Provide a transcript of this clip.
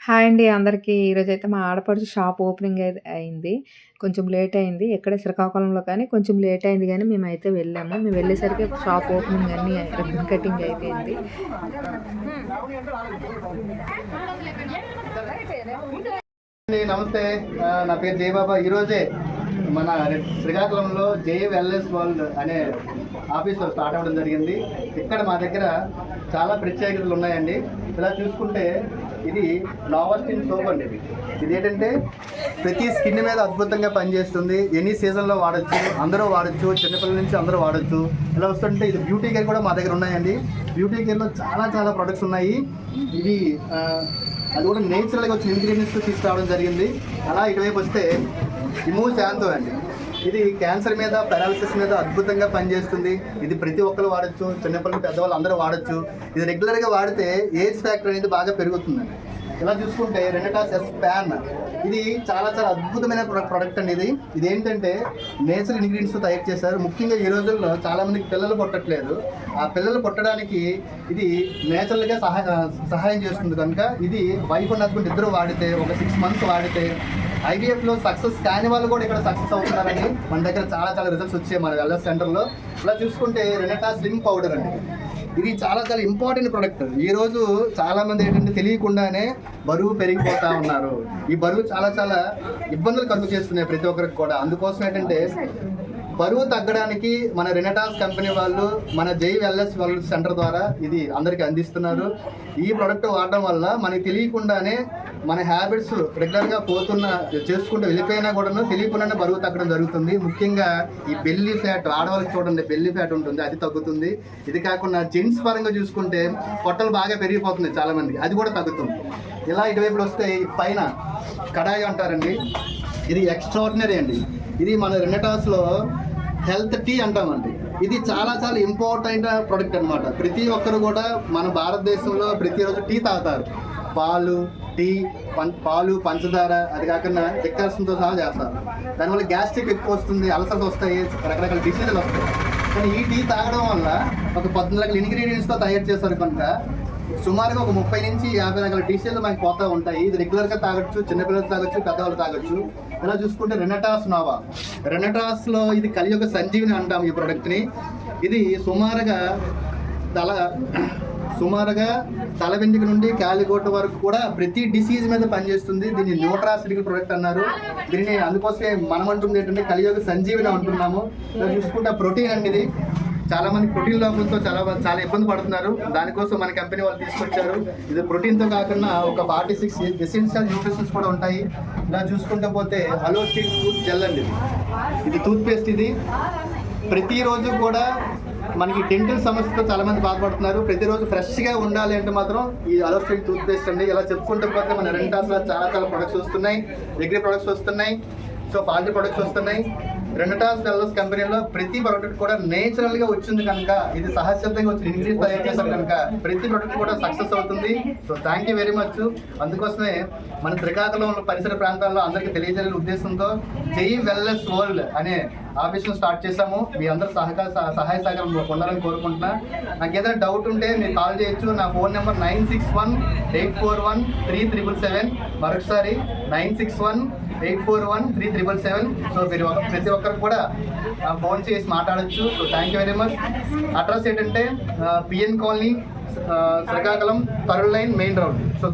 Hi అండి అందరికీ. ఈరోజైతే మా ఆడపడుచు షాప్ ఓపెనింగ్ అయింది. కొంచెం లేట్ అయింది. ఎక్కడ శ్రీకాకుళంలో కానీ కొంచెం లేట్ అయింది గానీ మేమైతే వెళ్ళాము. మేము వెళ్ళేసరికి షాప్ ఓపెనింగ్ అన్నీ రిబ్బన్ కటింగ్ అయిపోయింది. నమస్తే, నా పేరు జయబాబా. ఈరోజే మన శ్రీకాకుళంలో జేఎల్ఎస్ వరల్డ్ అనే ఆఫీస్లో స్టార్ట్ అవ్వడం జరిగింది. ఇక్కడ మా దగ్గర చాలా ప్రత్యేకతలు ఉన్నాయండి. ఇలా చూసుకుంటే ఇది లావస్టిన్ సోప్ అండి. ఇది ఏంటంటే ప్రతి స్కిన్ మీద అద్భుతంగా పనిచేస్తుంది. ఎనీ సీజన్లో వాడచ్చు, అందరూ వాడచ్చు, చిన్నపిల్లల నుంచి అందరూ వాడచ్చు. ఇలా వస్తుంటే ఇది బ్యూటీ కేర్ కూడా మా దగ్గర ఉన్నాయండి. బ్యూటీ కేర్లో చాలా ప్రొడక్ట్స్ ఉన్నాయి. ఇది అది కూడా నేచురల్గా వచ్చిన ఇంగ్రీడియంట్స్ తీసుకురావడం జరిగింది. అలా ఇటువైపు వస్తే ఇమూ శాంతో అండి. ఇది క్యాన్సర్ మీద, పారాలసిస్ మీద అద్భుతంగా పనిచేస్తుంది. ఇది ప్రతి ఒక్కరు వాడచ్చు, చిన్నపిల్లలు పెద్దవాళ్ళు అందరూ వాడచ్చు. ఇది రెగ్యులర్గా వాడితే ఏజ్ ఫ్యాక్టర్ అనేది బాగా పెరుగుతుందండి. ఇలా చూసుకుంటే రెనటాస్ ఎస్ ప్యాన్, ఇది చాలా అద్భుతమైన ప్రోడక్ట్ అండి. ఇది ఏంటంటే నేచురల్ ఇంగ్రీడియంట్స్తో తయారు చేశారు. ముఖ్యంగా ఈ రోజుల్లో చాలామందికి పిల్లలు పుట్టట్లేదు. ఆ పిల్లలు పుట్టడానికి ఇది నేచురల్గా సహాయం చేస్తుంది. కనుక ఇది వైఫ్ అండ్ హస్బెండ్ ఇద్దరు వాడితే, ఒక 6 months వాడితే IVFలో సక్సెస్ కాని వాళ్ళు కూడా ఇక్కడ సక్సెస్ అవుతున్నారని మన దగ్గర చాలా రిజల్ట్స్ వచ్చాయి మన వెల్నెస్ సెంటర్లో. ఇలా చూసుకుంటే రెనటా స్లిమ్ పౌడర్ అండి. ఇది చాలా ఇంపార్టెంట్ ప్రోడక్ట్. ఈరోజు చాలామంది ఏంటంటే తెలియకుండానే బరువు పెరిగిపోతూ ఉన్నారు. ఈ బరువు చాలా ఇబ్బందులు కలుగు చేస్తున్నాయి ప్రతి ఒక్కరికి కూడా. అందుకోసం ఏంటంటే బరువు తగ్గడానికి మన రెనటాస్ కంపెనీ వాళ్ళు మన జేఎల్ఎస్ వరల్డ్ సెంటర్ ద్వారా ఇది అందరికీ అందిస్తున్నారు. ఈ ప్రోడక్ట్ వాడడం వల్ల మనకి తెలియకుండానే మన హ్యాబిట్స్ రెగ్యులర్గా చేసుకుంటూ వెళ్ళిపోయినా కూడా తెలియకుండానే బరువు తగ్గడం జరుగుతుంది. ముఖ్యంగా ఈ బెల్లీ ఫ్యాట్, ఆడవాళ్ళకి చూడండి బెల్లీ ఫ్యాట్ ఉంటుంది, అది తగ్గుతుంది. ఇది కాకుండా జెంట్స్ పరంగా చూసుకుంటే పొట్టలు బాగా పెరిగిపోతుంది చాలామందికి, అది కూడా తగ్గుతుంది. ఇలా ఇటువైపులు వస్తే పైన కడాయి అంటారండి. ఇది ఎక్స్ట్రాడినరీ అండి. ఇది మన రెనటాస్లో హెల్త్ టీ అంటామండి. ఇది చాలా ఇంపార్టెంట్ ప్రోడక్ట్ అనమాట. ప్రతి ఒక్కరు కూడా మన భారతదేశంలో ప్రతిరోజు టీ తాగుతారు. పాలు, పంచదార, అది కాకుండా చెక్కరసంతో సహా చేస్తారు. దానివల్ల గ్యాస్ట్రిక్ ఎక్కువ వస్తుంది, అల్సర్స్ వస్తాయి, రకరకాల డిసీజులు వస్తాయి. కానీ ఈ టీ తాగడం వల్ల ఒక 14 రకాల ఇంగ్రీడియంట్స్తో తయారు చేస్తారు కనుక సుమారుగా ఒక 30 నుంచి 50 రకాల డిసీజులు మనకి పోతూ ఉంటాయి. ఇది రెగ్యులర్గా తాగొచ్చు, చిన్నపిల్లలు తాగొచ్చు, పెద్దవాళ్ళు తాగొచ్చు. ఇలా చూసుకుంటే రెనటాస్ నోవా, రెనటాస్లో ఇది కలియుగ సంజీవిని అంటాం ఈ ప్రోడక్ట్ని. ఇది సుమారుగా తల వెంట్రుక నుండి కాలిగోట వరకు కూడా ప్రతి డిసీజ్ మీద పనిచేస్తుంది. దీన్ని న్యూట్రాసిటికల్ ప్రోడక్ట్ అన్నారు. దీన్ని అందుకోసమే మనం అంటుంది ఏంటంటే కలియుగ సంజీవిని అంటున్నాము. ఇలా చూసుకుంటే ప్రోటీన్ అండి. ఇది చాలామంది ప్రోటీన్ లోపంతో చాలా ఇబ్బంది పడుతున్నారు. దానికోసం మన కంపెనీ వాళ్ళు తీసుకొచ్చారు. ఇది ప్రోటీన్తో కాకుండా ఒక 46 ఎసెన్షియల్ న్యూట్రిషన్స్ కూడా ఉంటాయి. ఇలా చూసుకుంటే పోతే అలోస్టిన్ టూత్ జెల్ అండి. ఇది టూత్ పేస్ట్. ఇది ప్రతిరోజు కూడా మనకి డెంటల్ సమస్యతో చాలామంది బాధపడుతున్నారు. ప్రతిరోజు ఫ్రెష్గా ఉండాలి అంటే మాత్రం ఈ అలోస్టిన్ టూత్ పేస్ట్ అండి. ఇలా చెప్పుకుంటే పోతే మన రెనటాస్లో చాలా ప్రొడక్ట్స్ వస్తున్నాయి. డిగ్రీ ప్రొడక్ట్స్ వస్తున్నాయి, క్వాలిటీ ప్రొడక్ట్స్ వస్తున్నాయి. రెనటాస్ వెల్నెస్ కంపెనీలో ప్రతి ప్రోడక్ట్ కూడా నేచురల్గా వచ్చింది కనుక, ఇది సహజంగా వచ్చిన ఇంగ్రీడియంట్స్ తయారు చేశారు కనుక ప్రతి ప్రోడక్ట్ కూడా సక్సెస్ అవుతుంది. So thank you very much. అందుకోసమే మన శ్రీకాకుళంలో పరిసర ప్రాంతాల్లో అందరికీ తెలియజేయాలనే ఉద్దేశంతో జేఎల్ఎస్ వరల్డ్ అనే ఆఫీస్ను స్టార్ట్ చేశాము. మీ అందరూ సహాయ సహకారం పొందాలని కోరుకుంటున్నా. నాకు ఏదైనా డౌట్ ఉంటే మీరు కాల్ చేయొచ్చు. నా ఫోన్ నెంబర్ 9618413777. మరొకసారి 9618413777. సో మీరు ప్రతి ఒక్కరు కూడా ఫోన్ చేసి మాట్లాడచ్చు. So thank you very much. Address ఏంటంటే PN colony, Srikakulam, Tarun line, main road. So